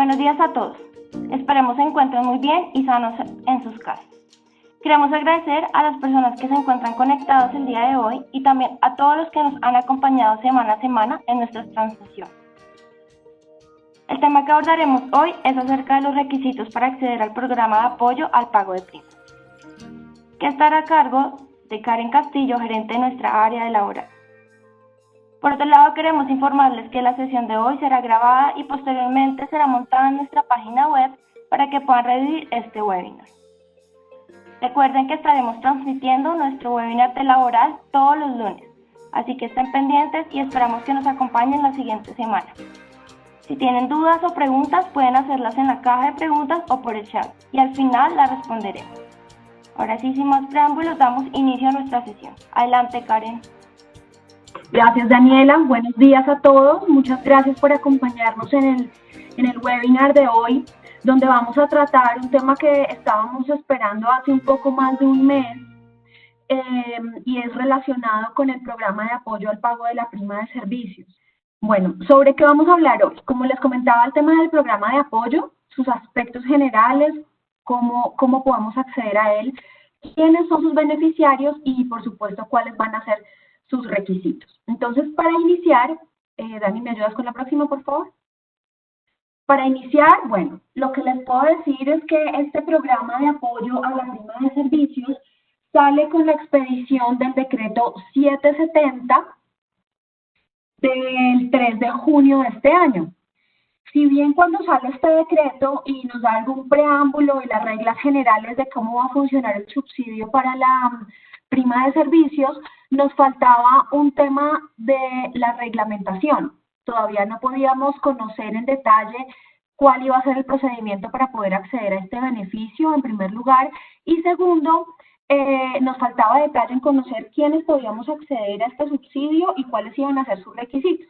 Buenos días a todos. Esperemos se encuentren muy bien y sanos en sus casas. Queremos agradecer a las personas que se encuentran conectados el día de hoy y también a todos los que nos han acompañado semana a semana en nuestras transmisiones. El tema que abordaremos hoy es acerca de los requisitos para acceder al programa de apoyo al pago de primas, que estará a cargo de Karen Castillo, gerente de nuestra área de laboral. Por otro lado, queremos informarles que la sesión de hoy será grabada y posteriormente será montada en nuestra página web para que puedan revivir este webinar. Recuerden que estaremos transmitiendo nuestro webinar de laboral todos los lunes, así que estén pendientes y esperamos que nos acompañen la siguiente semana. Si tienen dudas o preguntas, pueden hacerlas en la caja de preguntas o por el chat, y al final las responderemos. Ahora sí, sin más preámbulos, damos inicio a nuestra sesión. Adelante, Karen. Gracias, Daniela. Buenos días a todos. Muchas gracias por acompañarnos en el webinar de hoy, donde vamos a tratar un tema que estábamos esperando hace un poco más de un mes, y es relacionado con el programa de apoyo al pago de la prima de servicios. Bueno, ¿sobre qué vamos a hablar hoy? Como les comentaba, el tema del programa de apoyo, sus aspectos generales, cómo podemos acceder a él, quiénes son sus beneficiarios y, por supuesto, cuáles van a ser sus requisitos. Entonces, para iniciar, Dani, ¿me ayudas con la próxima, por favor? Para iniciar, bueno, lo que les puedo decir es que este programa de apoyo a la prima de servicios sale con la expedición del decreto 770 del 3 de junio de este año. Si bien cuando sale este decreto y nos da algún preámbulo y las reglas generales de cómo va a funcionar el subsidio para la prima de servicios, nos faltaba un tema de la reglamentación. Todavía no podíamos conocer en detalle cuál iba a ser el procedimiento para poder acceder a este beneficio, en primer lugar, y segundo, nos faltaba detalle en conocer quiénes podíamos acceder a este subsidio y cuáles iban a ser sus requisitos.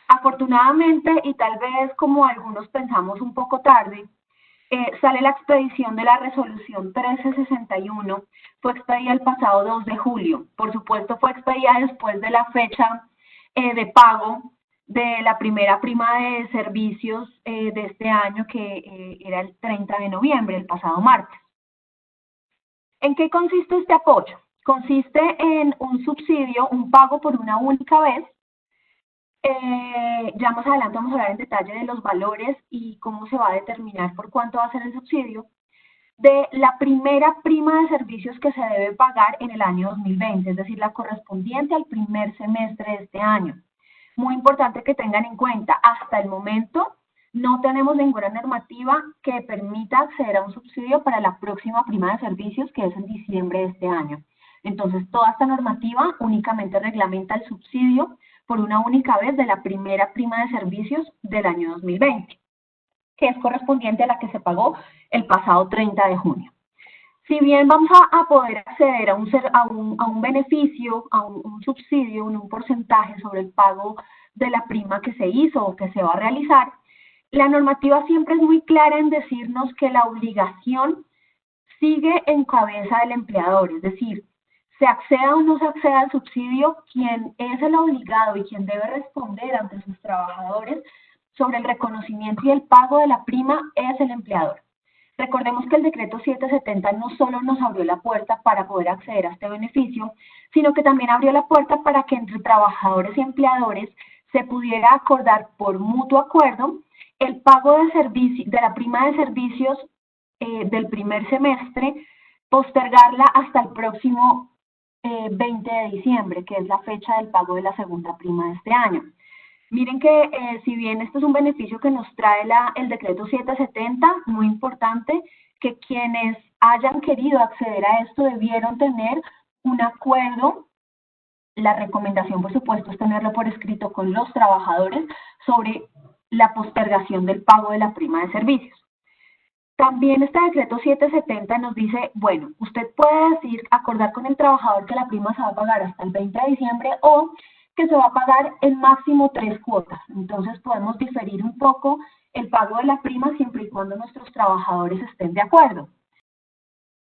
Afortunadamente, y tal vez como algunos pensamos un poco tarde, sale la expedición de la resolución 1361, fue expedida el pasado 2 de julio. Por supuesto, fue expedida después de la fecha de pago de la primera prima de servicios de este año, que era el 30 de noviembre, el pasado martes. ¿En qué consiste este apoyo? Consiste en un subsidio, un pago por una única vez. Ya más adelante vamos a hablar en detalle de los valores y cómo se va a determinar por cuánto va a ser el subsidio, de la primera prima de servicios que se debe pagar en el año 2020, es decir, la correspondiente al primer semestre de este año. Muy importante que tengan en cuenta, hasta el momento no tenemos ninguna normativa que permita acceder a un subsidio para la próxima prima de servicios, que es en diciembre de este año. Entonces, toda esta normativa únicamente reglamenta el subsidio por una única vez de la primera prima de servicios del año 2020, que es correspondiente a la que se pagó el pasado 30 de junio. Si bien vamos a poder acceder a un beneficio, a un subsidio, un porcentaje sobre el pago de la prima que se hizo o que se va a realizar, la normativa siempre es muy clara en decirnos que la obligación sigue en cabeza del empleador, es decir, se acceda o no se acceda al subsidio, quien es el obligado y quien debe responder ante sus trabajadores sobre el reconocimiento y el pago de la prima es el empleador. Recordemos que el decreto 770 no solo nos abrió la puerta para poder acceder a este beneficio, sino que también abrió la puerta para que entre trabajadores y empleadores se pudiera acordar por mutuo acuerdo el pago de la prima de servicios del primer semestre, postergarla hasta el próximo 20 de diciembre, que es la fecha del pago de la segunda prima de este año. Miren que si bien este es un beneficio que nos trae el decreto 770, muy importante que quienes hayan querido acceder a esto debieron tener un acuerdo. La recomendación, por supuesto, es tenerlo por escrito con los trabajadores sobre la postergación del pago de la prima de servicios. También este decreto 770 nos dice, bueno, usted puede decir, acordar con el trabajador que la prima se va a pagar hasta el 20 de diciembre o que se va a pagar en máximo 3 cuotas. Entonces podemos diferir un poco el pago de la prima siempre y cuando nuestros trabajadores estén de acuerdo.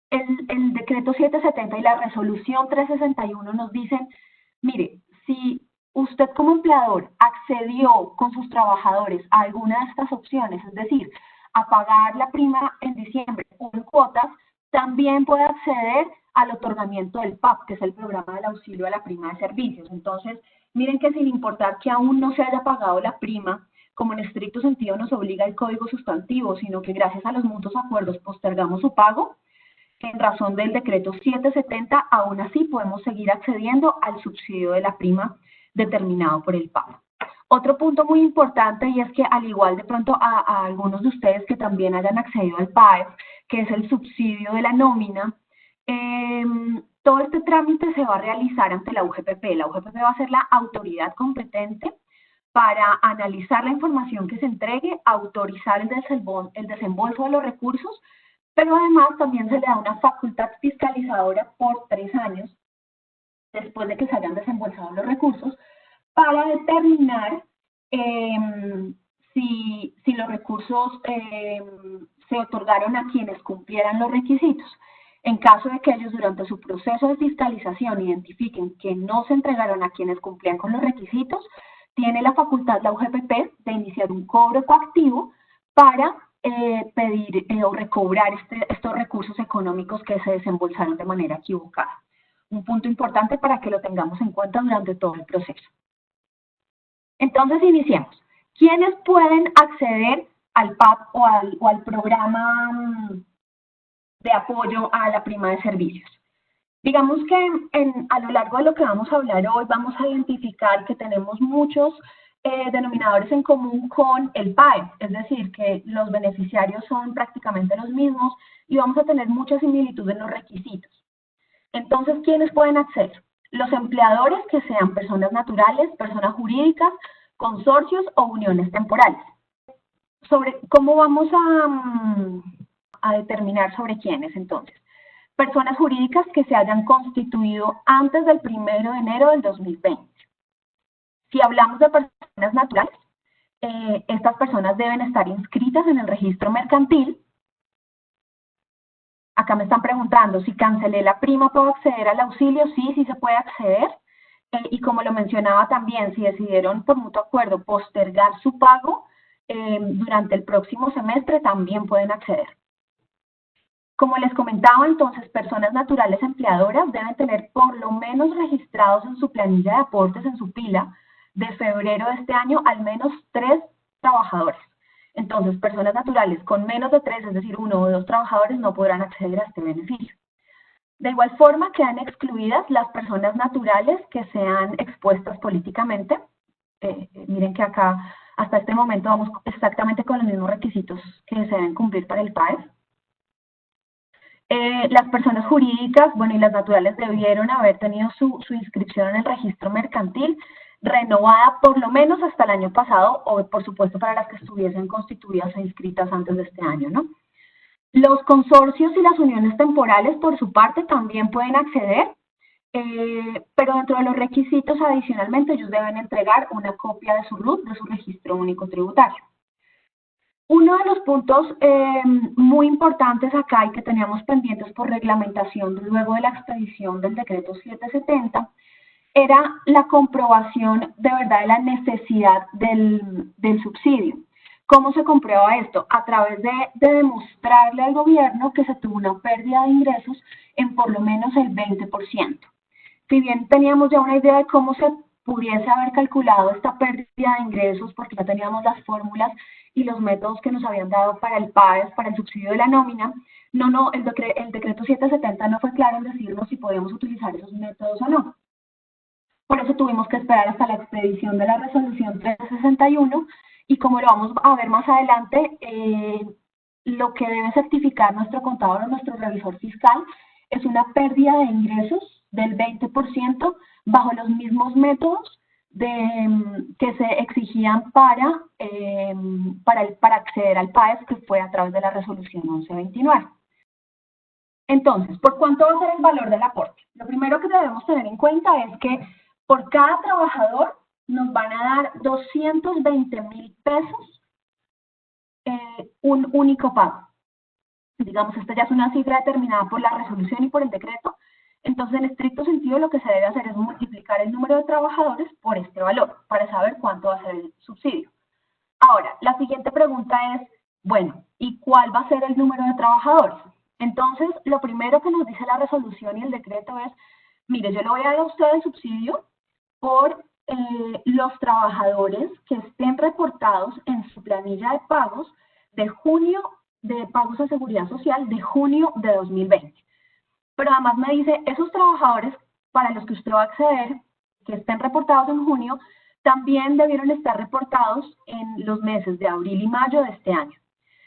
El decreto 770 y la resolución 361 nos dicen, mire, si usted como empleador accedió con sus trabajadores a alguna de estas opciones, es decir, a pagar la prima en diciembre o en cuotas, también puede acceder al otorgamiento del PAP, que es el programa del auxilio a la prima de servicios. Entonces, miren que sin importar que aún no se haya pagado la prima, como en estricto sentido nos obliga el código sustantivo, sino que gracias a los mutuos acuerdos postergamos su pago, en razón del decreto 770, aún así podemos seguir accediendo al subsidio de la prima determinado por el PAP. Otro punto muy importante, y es que al igual de pronto a algunos de ustedes que también hayan accedido al PAEF, que es el subsidio de la nómina, todo este trámite se va a realizar ante la UGPP. La UGPP va a ser la autoridad competente para analizar la información que se entregue, autorizar el desembolso de los recursos, pero además también se le da una facultad fiscalizadora por 3 años, después de que se hayan desembolsado los recursos, para determinar si los recursos se otorgaron a quienes cumplieran los requisitos. En caso de que ellos durante su proceso de fiscalización identifiquen que no se entregaron a quienes cumplían con los requisitos, tiene la facultad la UGPP de iniciar un cobro coactivo para pedir o recobrar estos recursos económicos que se desembolsaron de manera equivocada. Un punto importante para que lo tengamos en cuenta durante todo el proceso. Entonces, iniciemos. ¿Quiénes pueden acceder al PAP o al programa de apoyo a la prima de servicios? Digamos que a lo largo de lo que vamos a hablar hoy, vamos a identificar que tenemos muchos denominadores en común con el PAE, es decir, que los beneficiarios son prácticamente los mismos y vamos a tener mucha similitud en los requisitos. Entonces, ¿quiénes pueden acceder? Los empleadores, que sean personas naturales, personas jurídicas, consorcios o uniones temporales. Sobre cómo vamos a determinar sobre quiénes, entonces. Personas jurídicas que se hayan constituido antes del 1 de enero del 2020. Si hablamos de personas naturales, estas personas deben estar inscritas en el registro mercantil. Acá me están preguntando, si cancelé la prima, ¿puedo acceder al auxilio? Sí, sí se puede acceder. Y como lo mencionaba también, si decidieron por mutuo acuerdo postergar su pago durante el próximo semestre, también pueden acceder. Como les comentaba, entonces, personas naturales empleadoras deben tener por lo menos registrados en su planilla de aportes, en su pila, de febrero de este año, al menos 3 trabajadores. Entonces, personas naturales con menos de 3, es decir, 1 o 2 trabajadores, no podrán acceder a este beneficio. De igual forma, quedan excluidas las personas naturales que sean expuestas políticamente. Miren que acá, hasta este momento, vamos exactamente con los mismos requisitos que se deben cumplir para el PAEF. Las personas jurídicas, bueno, y las naturales debieron haber tenido su inscripción en el registro mercantil renovada por lo menos hasta el año pasado, o por supuesto para las que estuviesen constituidas e inscritas antes de este año, ¿no? Los consorcios y las uniones temporales, por su parte, también pueden acceder, pero dentro de los requisitos, adicionalmente, ellos deben entregar una copia de su RUT, de su registro único tributario. Uno de los puntos muy importantes acá y que teníamos pendientes por reglamentación luego de la expedición del decreto 770 era la comprobación de verdad de la necesidad del subsidio. ¿Cómo se comprueba esto? A través de demostrarle al gobierno que se tuvo una pérdida de ingresos en por lo menos el 20%. Si bien teníamos ya una idea de cómo se pudiese haber calculado esta pérdida de ingresos, porque ya teníamos las fórmulas y los métodos que nos habían dado para el PAES, para el subsidio de la nómina, el decreto 770 no fue claro en decirnos si podíamos utilizar esos métodos o no. Por eso tuvimos que esperar hasta la expedición de la resolución 361, y como lo vamos a ver más adelante, lo que debe certificar nuestro contador o nuestro revisor fiscal es una pérdida de ingresos del 20% bajo los mismos métodos que se exigían para acceder al PAES, que fue a través de la resolución 1129. Entonces, ¿por cuánto va a ser el valor del aporte? Lo primero que debemos tener en cuenta es que por cada trabajador nos van a dar 220.000 pesos un único pago. Digamos, esta ya es una cifra determinada por la resolución y por el decreto. Entonces, en estricto sentido, lo que se debe hacer es multiplicar el número de trabajadores por este valor para saber cuánto va a ser el subsidio. Ahora, la siguiente pregunta es, bueno, ¿y cuál va a ser el número de trabajadores? Entonces, lo primero que nos dice la resolución y el decreto es, mire, yo le voy a dar a usted el subsidio por los trabajadores que estén reportados en su planilla de pagos de junio, de pagos a seguridad social de junio de 2020. Pero además me dice, esos trabajadores para los que usted va a acceder, que estén reportados en junio, también debieron estar reportados en los meses de abril y mayo de este año.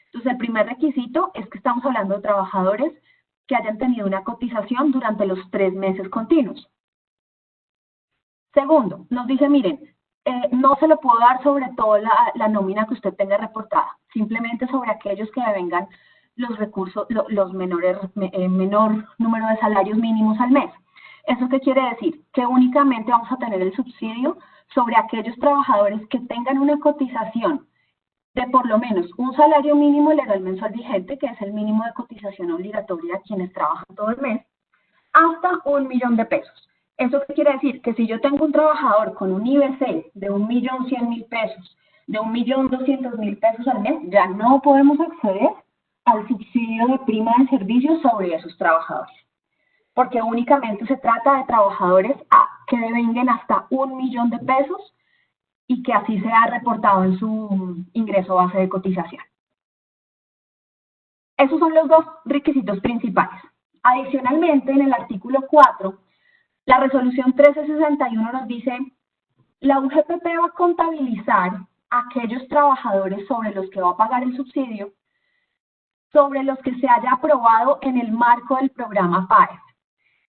Entonces, el primer requisito es que estamos hablando de trabajadores que hayan tenido una cotización durante los 3 meses continuos. Segundo, nos dice, miren, no se lo puedo dar sobre toda la nómina que usted tenga reportada, simplemente sobre aquellos que devengan los recursos, menor número de salarios mínimos al mes. ¿Eso qué quiere decir? Que únicamente vamos a tener el subsidio sobre aquellos trabajadores que tengan una cotización de por lo menos un salario mínimo legal mensual vigente, que es el mínimo de cotización obligatoria a quienes trabajan todo el mes, hasta 1 millón de pesos. ¿Eso qué quiere decir? Que si yo tengo un trabajador con un IBC de 1.100.000 pesos, de 1.200.000 pesos al mes, ya no podemos acceder al subsidio de prima de servicios sobre esos trabajadores, porque únicamente se trata de trabajadores que devenguen hasta 1 millón de pesos y que así sea reportado en su ingreso base de cotización. Esos son los dos requisitos principales. Adicionalmente, en el artículo 4, la resolución 1361 nos dice, la UGPP va a contabilizar aquellos trabajadores sobre los que va a pagar el subsidio, sobre los que se haya aprobado en el marco del programa PAEF.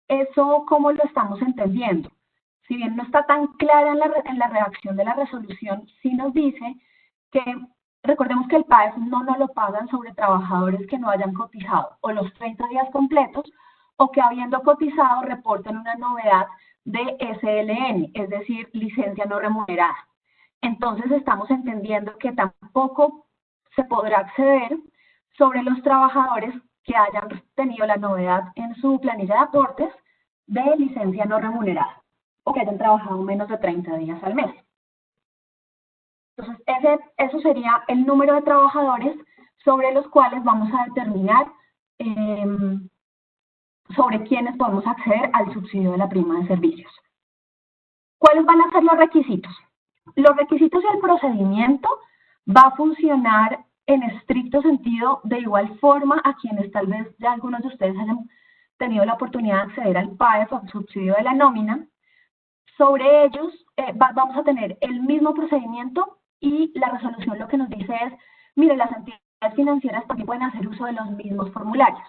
¿Eso cómo lo estamos entendiendo? Si bien no está tan clara en la redacción de la resolución, sí nos dice que, recordemos que el PAEF no nos lo pagan sobre trabajadores que no hayan cotizado o los 30 días completos o que habiendo cotizado reporten una novedad de SLN, es decir, licencia no remunerada. Entonces estamos entendiendo que tampoco se podrá acceder sobre los trabajadores que hayan tenido la novedad en su planilla de aportes de licencia no remunerada o que hayan trabajado menos de 30 días al mes. Entonces, eso sería el número de trabajadores sobre los cuales vamos a determinar sobre quiénes podemos acceder al subsidio de la prima de servicios. ¿Cuáles van a ser los requisitos? Los requisitos y el procedimiento va a funcionar en estricto sentido de igual forma a quienes tal vez ya algunos de ustedes hayan tenido la oportunidad de acceder al PAEF o al subsidio de la nómina. Sobre ellos vamos a tener el mismo procedimiento y la resolución lo que nos dice es, mire, las entidades financieras también pueden hacer uso de los mismos formularios.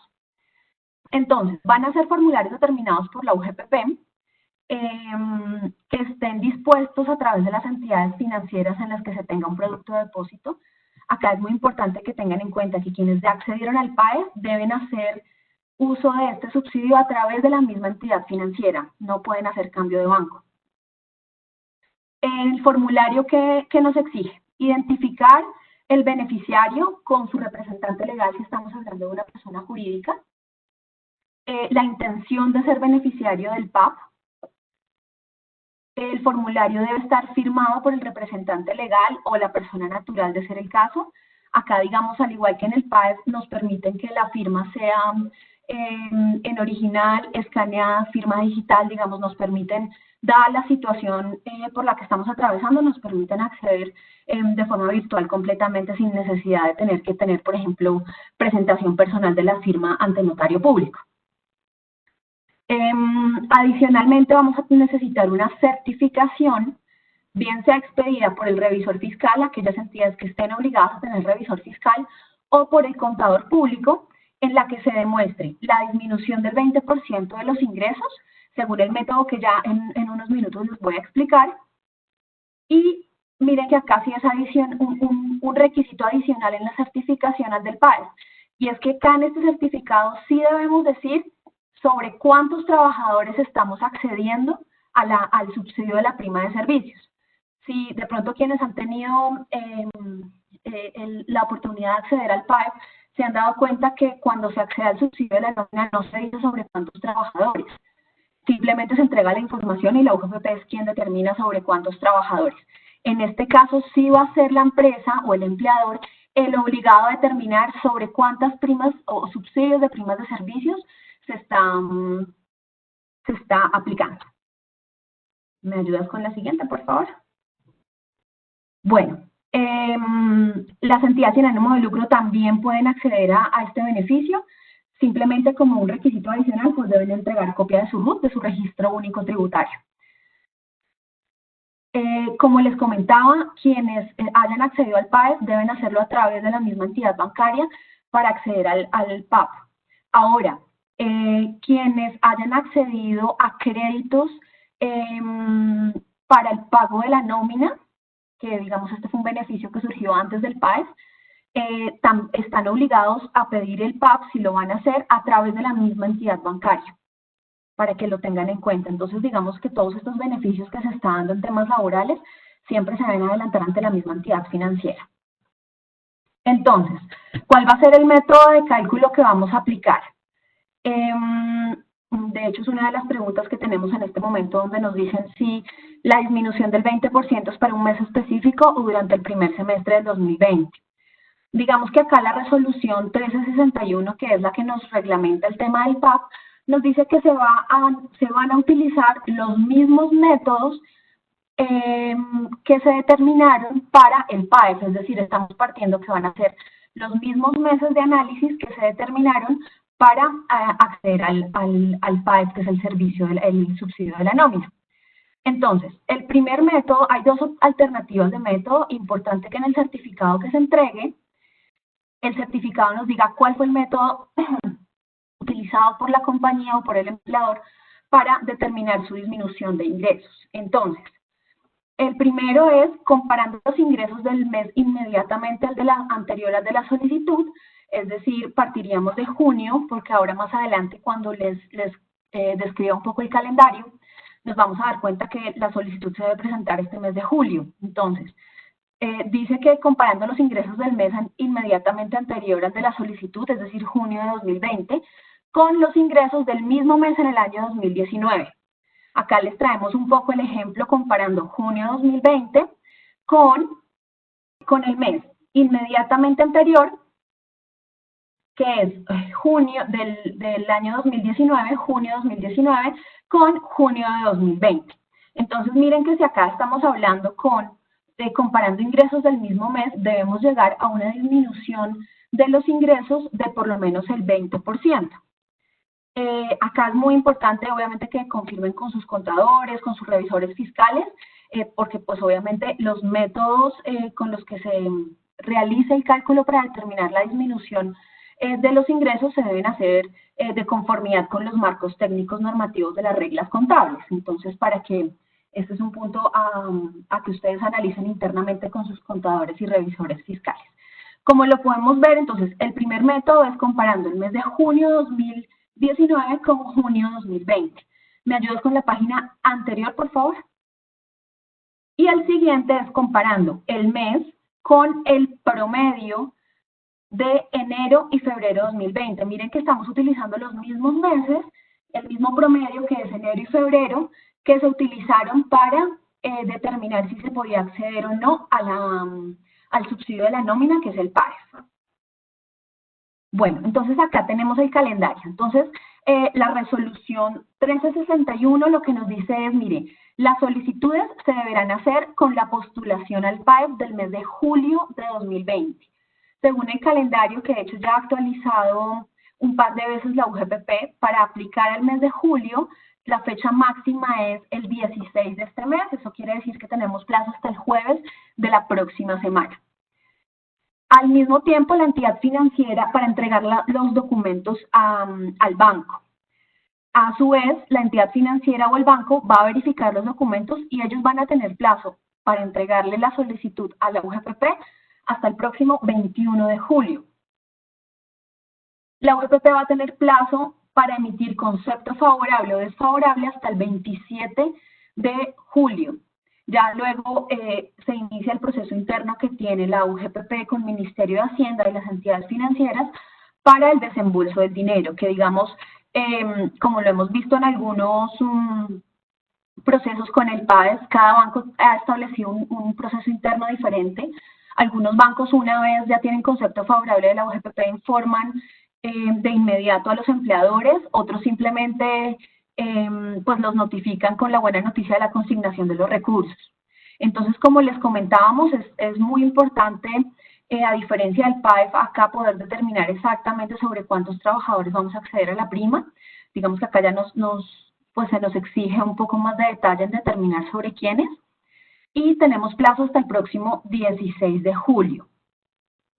Entonces, van a ser formularios determinados por la UGPP que estén dispuestos a través de las entidades financieras en las que se tenga un producto de depósito. Acá es muy importante que tengan en cuenta que quienes ya accedieron al PAEF deben hacer uso de este subsidio a través de la misma entidad financiera, no pueden hacer cambio de banco. El formulario que nos exige, identificar el beneficiario con su representante legal si estamos hablando de una persona jurídica, la intención de ser beneficiario del PAP, el formulario debe estar firmado por el representante legal o la persona natural de ser el caso. Acá, digamos, al igual que en el PAEF, nos permiten que la firma sea en original, escaneada, firma digital, digamos, nos permiten, dada la situación por la que estamos atravesando, nos permiten acceder de forma virtual completamente sin necesidad de tener que tener, por ejemplo, presentación personal de la firma ante notario público. Adicionalmente vamos a necesitar una certificación, bien sea expedida por el revisor fiscal, aquellas entidades que estén obligadas a tener revisor fiscal, o por el contador público, en la que se demuestre la disminución del 20% de los ingresos, según el método que ya en unos minutos les voy a explicar. Y miren que acá sí es un requisito adicional en la certificación al del PAEF, y es que acá en este certificado sí debemos decir sobre cuántos trabajadores estamos accediendo al subsidio de la prima de servicios. Si de pronto quienes han tenido la oportunidad de acceder al PAEF se han dado cuenta que cuando se accede al subsidio de la nómina no se dice sobre cuántos trabajadores, simplemente se entrega la información y la UGPP es quien determina sobre cuántos trabajadores. En este caso sí va a ser la empresa o el empleador el obligado a determinar sobre cuántas primas o subsidios de primas de servicios se está aplicando. ¿Me ayudas con la siguiente, por favor? Bueno, las entidades sin ánimo de lucro también pueden acceder a este beneficio. Simplemente como un requisito adicional, pues deben entregar copia de su RUT, de su registro único tributario. Como les comentaba, quienes hayan accedido al PAES deben hacerlo a través de la misma entidad bancaria para acceder al PAP. Ahora, quienes hayan accedido a créditos para el pago de la nómina, que digamos este fue un beneficio que surgió antes del PAES, están obligados a pedir el PAP si lo van a hacer a través de la misma entidad bancaria, para que lo tengan en cuenta. Entonces, digamos que todos estos beneficios que se están dando en temas laborales siempre se deben adelantar ante la misma entidad financiera. Entonces, ¿cuál va a ser el método de cálculo que vamos a aplicar? De hecho, es una de las preguntas que tenemos en este momento donde nos dicen si la disminución del 20% es para un mes específico o durante el primer semestre del 2020. Digamos que acá la resolución 1361, que es la que nos reglamenta el tema del PAP, nos dice que se van a utilizar los mismos métodos que se determinaron para el PAEF, es decir, estamos partiendo que van a ser los mismos meses de análisis que se determinaron para acceder al PAEF, que es el servicio, el subsidio de la nómina. Entonces, el primer método, hay dos alternativas de método. Importante que en el certificado que se entregue, el certificado nos diga cuál fue el método utilizado por la compañía o por el empleador para determinar su disminución de ingresos. Entonces, el primero es comparando los ingresos del mes inmediatamente al de la anterior al de la solicitud, es decir, partiríamos de junio, porque ahora más adelante cuando les describa un poco el calendario, nos vamos a dar cuenta que la solicitud se debe presentar este mes de julio. Entonces, dice que comparando los ingresos del mes inmediatamente anterior al de la solicitud, es decir, junio de 2020, con los ingresos del mismo mes en el año 2019. Acá les traemos un poco el ejemplo comparando junio 2020 con el mes inmediatamente anterior, que es junio del año 2019, junio 2019, con junio de 2020. Entonces, miren que si acá estamos hablando comparando ingresos del mismo mes, debemos llegar a una disminución de los ingresos de por lo menos el 20%. Acá es muy importante, obviamente, que confirmen con sus contadores, con sus revisores fiscales, porque, pues, obviamente, los métodos con los que se realiza el cálculo para determinar la disminución de los ingresos se deben hacer de conformidad con los marcos técnicos normativos de las reglas contables. Entonces, para que este es un punto a que ustedes analicen internamente con sus contadores y revisores fiscales. Como lo podemos ver, entonces, el primer método es comparando el mes de junio 2019 con junio 2020. ¿Me ayudas con la página anterior, por favor? Y el siguiente es comparando el mes con el promedio de enero y febrero 2020. Miren que estamos utilizando los mismos meses, el mismo promedio que es enero y febrero, que se utilizaron para determinar si se podía acceder o no al subsidio de la nómina, que es el PAEF. Bueno, entonces acá tenemos el calendario. Entonces, la resolución 1361 lo que nos dice es, mire, las solicitudes se deberán hacer con la postulación al PAEF del mes de julio de 2020. Según el calendario, que de hecho ya ha actualizado un par de veces la UGPP, para aplicar al mes de julio, la fecha máxima es el 16 de este mes. Eso quiere decir que tenemos plazo hasta el jueves de la próxima semana. Al mismo tiempo, la entidad financiera para entregar los documentos al banco. A su vez, la entidad financiera o el banco va a verificar los documentos y ellos van a tener plazo para entregarle la solicitud a la UGPP hasta el próximo 21 de julio. La UGPP va a tener plazo para emitir concepto favorable o desfavorable hasta el 27 de julio. Ya luego se inicia el proceso interno que tiene la UGPP con el Ministerio de Hacienda y las entidades financieras para el desembolso del dinero, que digamos, Como lo hemos visto en algunos procesos con el PAES, cada banco ha establecido un proceso interno diferente. Algunos bancos, una vez ya tienen concepto favorable de la UGPP, informan de inmediato a los empleadores, otros simplemente pues los notifican con la buena noticia de la consignación de los recursos. Entonces, como les comentábamos, es muy importante, a diferencia del PAEF, acá poder determinar exactamente sobre cuántos trabajadores vamos a acceder a la prima. Digamos que acá ya pues se nos exige un poco más de detalle en determinar sobre quiénes. Y tenemos plazo hasta el próximo 16 de julio.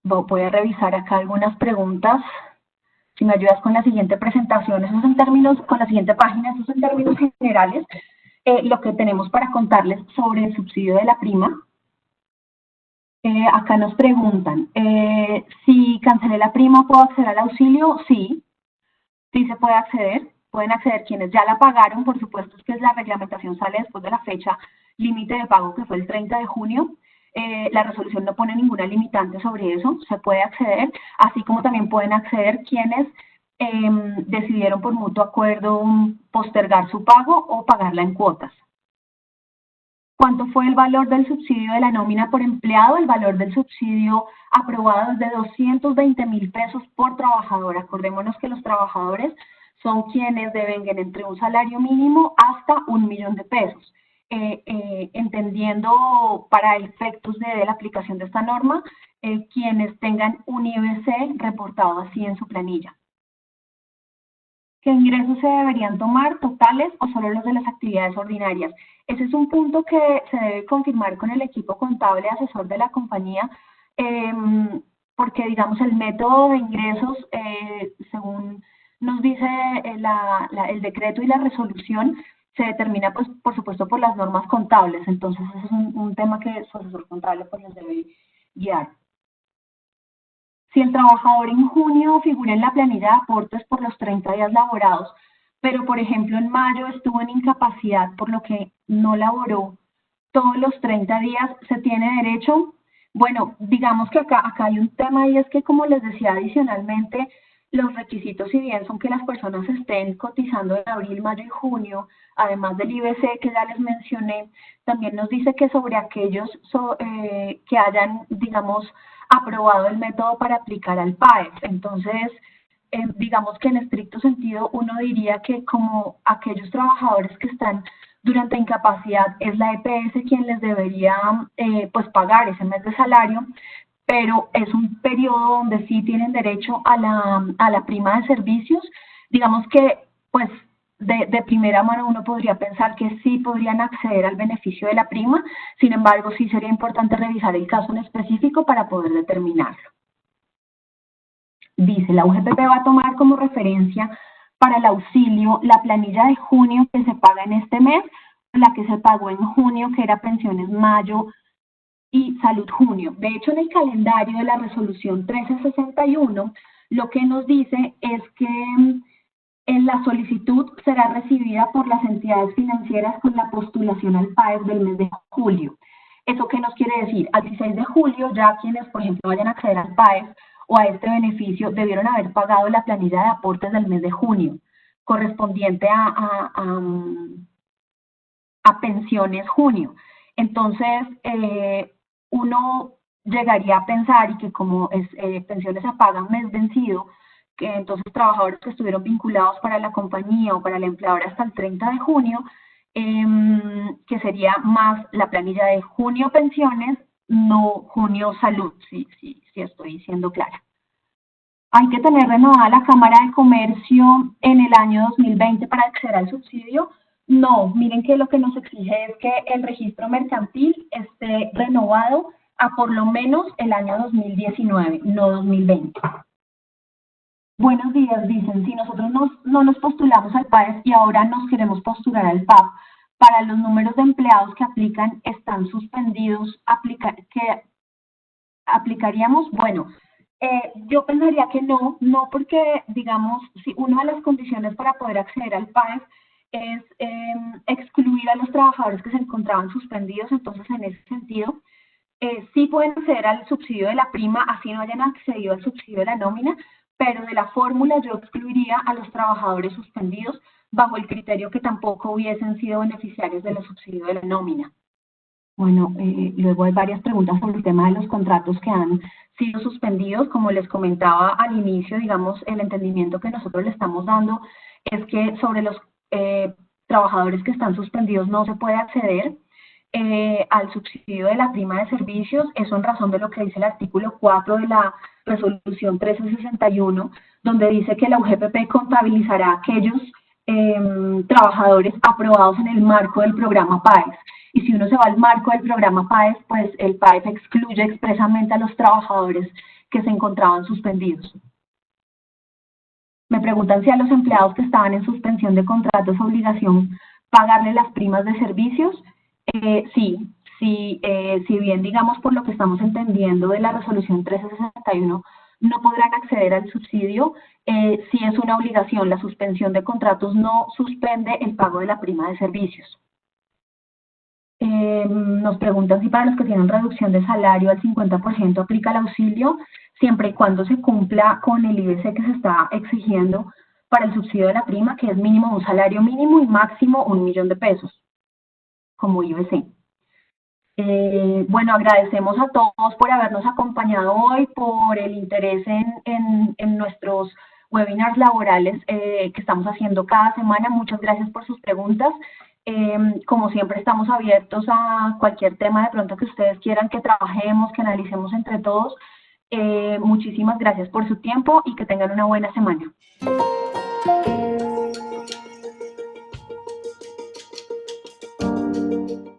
Voy a revisar acá algunas preguntas. Si me ayudas con la siguiente presentación, esos en términos, con la siguiente página, esos en términos generales, lo que tenemos para contarles sobre el subsidio de la prima. Acá nos preguntan, si cancelé la prima, ¿puedo acceder al auxilio? Sí, sí se puede acceder. Pueden acceder quienes ya la pagaron, por supuesto es que la reglamentación sale después de la fecha límite de pago, que fue el 30 de junio. La resolución no pone ninguna limitante sobre eso, se puede acceder, así como también pueden acceder quienes decidieron por mutuo acuerdo postergar su pago o pagarla en cuotas. ¿Cuánto fue el valor del subsidio de la nómina por empleado? El valor del subsidio aprobado es de 220.000 pesos por trabajador. Acordémonos que los trabajadores son quienes devengan entre un salario mínimo hasta 1 millón de pesos. Entendiendo para efectos de la aplicación de esta norma, quienes tengan un IBC reportado así en su planilla. ¿Qué ingresos se deberían tomar, totales o solo los de las actividades ordinarias? Ese es un punto que se debe confirmar con el equipo contable asesor de la compañía, porque, digamos, el método de ingresos, según nos dice el decreto y la resolución, se determina, pues, por supuesto, por las normas contables. Entonces, ese es un tema que su asesor contable pues les debe guiar. Si el trabajador en junio figura en la planilla de aportes por los 30 días laborados, pero, por ejemplo, en mayo estuvo en incapacidad, por lo que no laboró todos los 30 días, ¿se tiene derecho? Bueno, digamos que acá hay un tema, y es que, como les decía adicionalmente, los requisitos, si bien son que las personas estén cotizando en abril, mayo y junio, además del IBC que ya les mencioné, también nos dice que sobre aquellos que hayan, digamos, aprobado el método para aplicar al PAEF. Entonces, digamos que en estricto sentido uno diría que como aquellos trabajadores que están durante incapacidad, es la EPS quien les debería pues pagar ese mes de salario, pero es un periodo donde sí tienen derecho a la prima de servicios. Digamos que pues de primera mano uno podría pensar que sí podrían acceder al beneficio de la prima, sin embargo sí sería importante revisar el caso en específico para poder determinarlo. Dice, la UGPP va a tomar como referencia para el auxilio la planilla de junio que se paga en este mes, la que se pagó en junio, que era pensiones mayo y salud junio. De hecho, en el calendario de la resolución 1361, lo que nos dice es que en la solicitud será recibida por las entidades financieras con la postulación al PAEF del mes de julio. ¿Eso qué nos quiere decir? Al 16 de julio, ya quienes, por ejemplo, vayan a acceder al PAEF o a este beneficio, debieron haber pagado la planilla de aportes del mes de junio, correspondiente a pensiones junio. Entonces, uno llegaría a pensar, y que como pensiones a paga mes vencido, que entonces trabajadores que estuvieron vinculados para la compañía o para la empleadora hasta el 30 de junio, que sería más la planilla de junio pensiones, no junio salud, si estoy siendo clara. Hay que tener renovada la Cámara de Comercio en el año 2020 para acceder al subsidio. No, miren que lo que nos exige es que el registro mercantil esté renovado a por lo menos el año 2019, no 2020. Buenos días, dicen, si nosotros no nos postulamos al PAEF y ahora nos queremos postular al PAP, para los números de empleados que aplican están suspendidos, ¿qué aplicaríamos? Bueno, yo pensaría que no porque, digamos, si una de las condiciones para poder acceder al PAEF es excluir a los trabajadores que se encontraban suspendidos, entonces en ese sentido, sí pueden acceder al subsidio de la prima, así no hayan accedido al subsidio de la nómina, pero de la fórmula yo excluiría a los trabajadores suspendidos bajo el criterio que tampoco hubiesen sido beneficiarios de los subsidios de la nómina. Bueno, luego hay varias preguntas sobre el tema de los contratos que han sido suspendidos. Como les comentaba al inicio, digamos, el entendimiento que nosotros le estamos dando es que sobre los trabajadores que están suspendidos no se puede acceder al subsidio de la prima de servicios. Eso en razón de lo que dice el artículo 4 de la resolución 1361, donde dice que la UGPP contabilizará a aquellos trabajadores aprobados en el marco del programa PAES. Y si uno se va al marco del programa PAES, pues el PAES excluye expresamente a los trabajadores que se encontraban suspendidos. Me preguntan si a los empleados que estaban en suspensión de contrato es obligación pagarle las primas de servicios. Sí, si bien, digamos, por lo que estamos entendiendo de la resolución 1361, no podrán acceder al subsidio, sí es una obligación. La suspensión de contratos no suspende el pago de la prima de servicios. Nos preguntan si para los que tienen reducción de salario al 50% aplica el auxilio, siempre y cuando se cumpla con el IBC que se está exigiendo para el subsidio de la prima, que es mínimo un salario mínimo y máximo 1 millón de pesos, como IBC. Bueno, agradecemos a todos por habernos acompañado hoy, por el interés en nuestros webinars laborales que estamos haciendo cada semana. Muchas gracias por sus preguntas. Como siempre, estamos abiertos a cualquier tema de pronto que ustedes quieran que trabajemos, que analicemos entre todos. Muchísimas gracias por su tiempo y que tengan una buena semana.